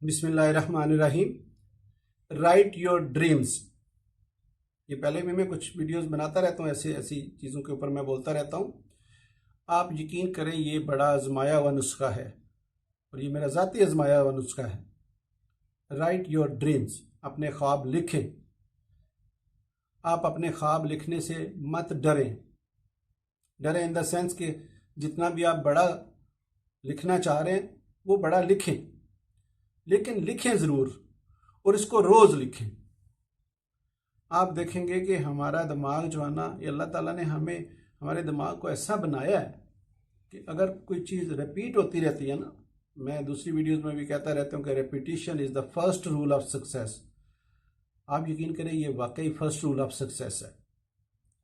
बिस्मिल्लाहिर्रहमानिर्रहीम। Right your dreams. ये पहले भी मैं कुछ वीडियोस बनाता रहता हूँ, ऐसी ऐसी चीज़ों के ऊपर मैं बोलता रहता हूँ। आप यकीन करें, ये बड़ा आजमाया हुआ नुस्खा है और ये मेरा ज़ाती आजमाया हुआ नुस्खा है। राइट योर ड्रीम्स, अपने ख्वाब लिखें। आप अपने ख्वाब लिखने से मत डरें। डरें इन द सेंस कि जितना भी आप बड़ा लिखना चाह रहे हैं वो बड़ा लिखें, लेकिन लिखें ज़रूर और इसको रोज़ लिखें। आप देखेंगे कि हमारा दिमाग जो है ना, ये अल्लाह ताला ने हमारे दिमाग को ऐसा बनाया है कि अगर कोई चीज़ रिपीट होती रहती है ना, मैं दूसरी वीडियोस में भी कहता रहता हूँ कि repetition is the first rule of success. आप यकीन करें, ये वाकई फर्स्ट रूल ऑफ सक्सेस है।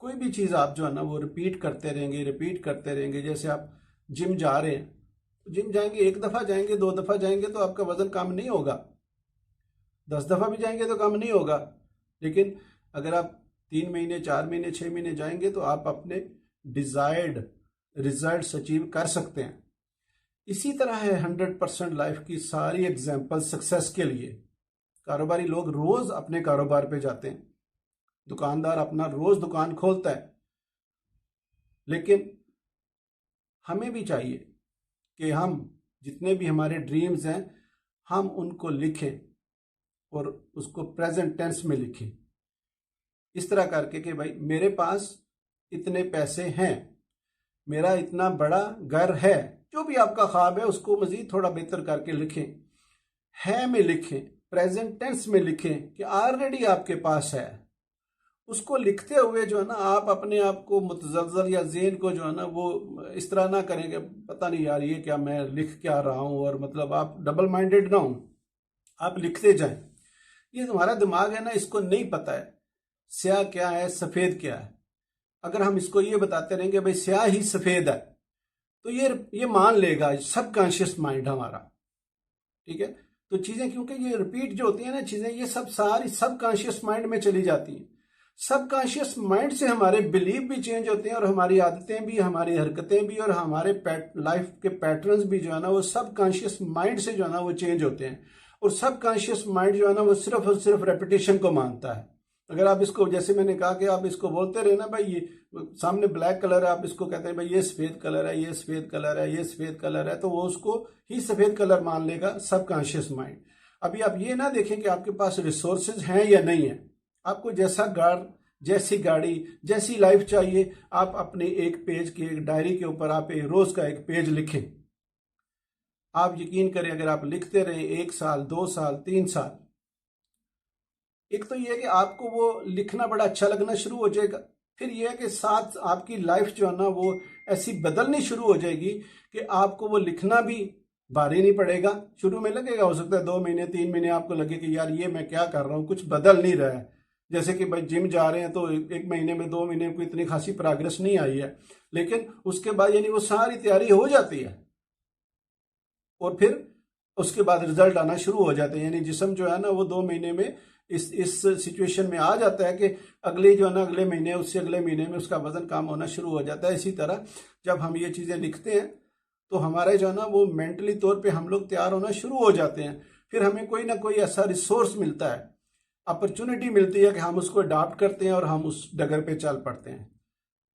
कोई भी चीज़ आप जो है ना वो रिपीट करते रहेंगे। जैसे आप जिम जा रहे हैं, जिम जाएंगे, एक दफ़ा जाएंगे, दो दफ़ा जाएंगे तो आपका वज़न कम नहीं होगा। 10 दफ़ा भी जाएंगे तो कम नहीं होगा। लेकिन अगर आप 3 महीने, 4 महीने, 6 महीने जाएंगे तो आप अपने डिज़ायर्ड रिजल्ट्स अचीव कर सकते हैं। इसी तरह है 100% लाइफ की सारी एग्जाम्पल सक्सेस के लिए। कारोबारी लोग रोज़ अपने कारोबार पे जाते हैं, दुकानदार अपना रोज़ दुकान खोलता है। लेकिन हमें भी चाहिए कि हम जितने भी हमारे ड्रीम्स हैं हम उनको लिखें और उसको प्रेजेंट टेंस में लिखें, इस तरह करके कि भाई मेरे पास इतने पैसे हैं, मेरा इतना बड़ा घर है। जो भी आपका ख्वाब है उसको मजीद थोड़ा बेहतर करके लिखें, है में लिखें, प्रेजेंट टेंस में लिखें कि ऑलरेडी आपके पास है। उसको लिखते हुए जो है ना, आप अपने आप को मुतज़लज़ल या ज़हन को जो है ना वो इस तरह ना करेंगे, पता नहीं यार ये क्या मैं लिख क्या रहा हूँ, और मतलब आप डबल माइंडेड ना हो, आप लिखते जाएं। ये तुम्हारा दिमाग है ना, इसको नहीं पता है स्याह क्या है, सफ़ेद क्या है। अगर हम इसको ये बताते रहेंगे भाई स्याह ही सफ़ेद है, तो ये मान लेगा सबकॉन्शियस माइंड हमारा। ठीक है, तो चीज़ें क्योंकि ये रिपीट जो होती है ना चीज़ें, ये सब सारी सबकॉन्शियस माइंड में चली जाती हैं। सबकॉन्शियस माइंड से हमारे बिलीफ भी चेंज होते हैं और हमारी आदतें भी, हमारी हरकतें भी और हमारे लाइफ के पैटर्न्स भी जो है ना वो सबकॉन्शियस माइंड से जो है ना वो चेंज होते हैं। और सबकॉन्शियस माइंड जो है ना वो सिर्फ और सिर्फ रेपिटेशन को मानता है। अगर आप इसको, जैसे मैंने कहा कि आप इसको बोलते रहे ना, भाई ये सामने ब्लैक कलर है, आप इसको कहते हैं भाई ये सफ़ेद कलर है, ये सफ़ेद कलर है, ये सफ़ेद कलर है, तो वो उसको ही सफ़ेद कलर मान लेगा सबकॉन्शियस माइंड। अभी आप ये ना देखें कि आपके पास रिसोर्सेज हैं या नहीं है। आपको जैसा घर, जैसी गाड़ी, जैसी लाइफ चाहिए, आप अपने एक पेज के, एक डायरी के ऊपर आप एक रोज का एक पेज लिखें। आप यकीन करें, अगर आप लिखते रहे 1 साल, 2 साल, 3 साल, एक तो यह है कि आपको वो लिखना बड़ा अच्छा लगना शुरू हो जाएगा। फिर यह है कि साथ आपकी लाइफ जो है ना वो ऐसी बदलनी शुरू हो जाएगी कि आपको वो लिखना भी भारी नहीं पड़ेगा। शुरू में लगेगा, हो सकता है 2 महीने, 3 महीने आपको लगे कि यार ये मैं क्या कर रहा हूँ, कुछ बदल नहीं रहा है। जैसे कि भाई जिम जा रहे हैं तो 1 महीने में, 2 महीने में कोई इतनी खासी प्रोग्रेस नहीं आई है, लेकिन उसके बाद यानी वो सारी तैयारी हो जाती है और फिर उसके बाद रिजल्ट आना शुरू हो जाते हैं। यानी जिस्म जो है ना वो 2 महीने में इस सिचुएशन में आ जाता है कि अगले जो है ना अगले महीने, उससे अगले महीने में उसका वजन कम होना शुरू हो जाता है। इसी तरह जब हम ये चीज़ें लिखते हैं तो हमारे जो है ना वो मेंटली तौर पे हम लोग तैयार होना शुरू हो जाते हैं। फिर हमें कोई ना कोई ऐसा रिसोर्स मिलता है, अपॉर्चुनिटी मिलती है कि हम उसको अडॉप्ट करते हैं और हम उस डगर पे चल पड़ते हैं।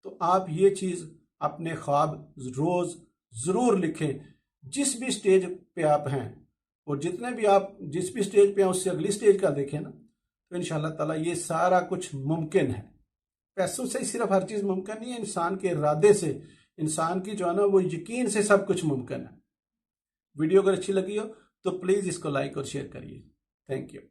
तो आप ये चीज़ अपने ख्वाब रोज़ ज़रूर लिखें, जिस भी स्टेज पे आप हैं, और जितने भी आप जिस भी स्टेज पे हैं उससे अगली स्टेज का देखें ना, तो इंशाल्लाह ताला ये सारा कुछ मुमकिन है। पैसों से ही सिर्फ हर चीज़ मुमकिन नहीं है, इंसान के इरादे से, इंसान की जो है ना वो यकीन से सब कुछ मुमकिन है। वीडियो अगर अच्छी लगी हो तो प्लीज़ इसको लाइक और शेयर करिए। Thank you.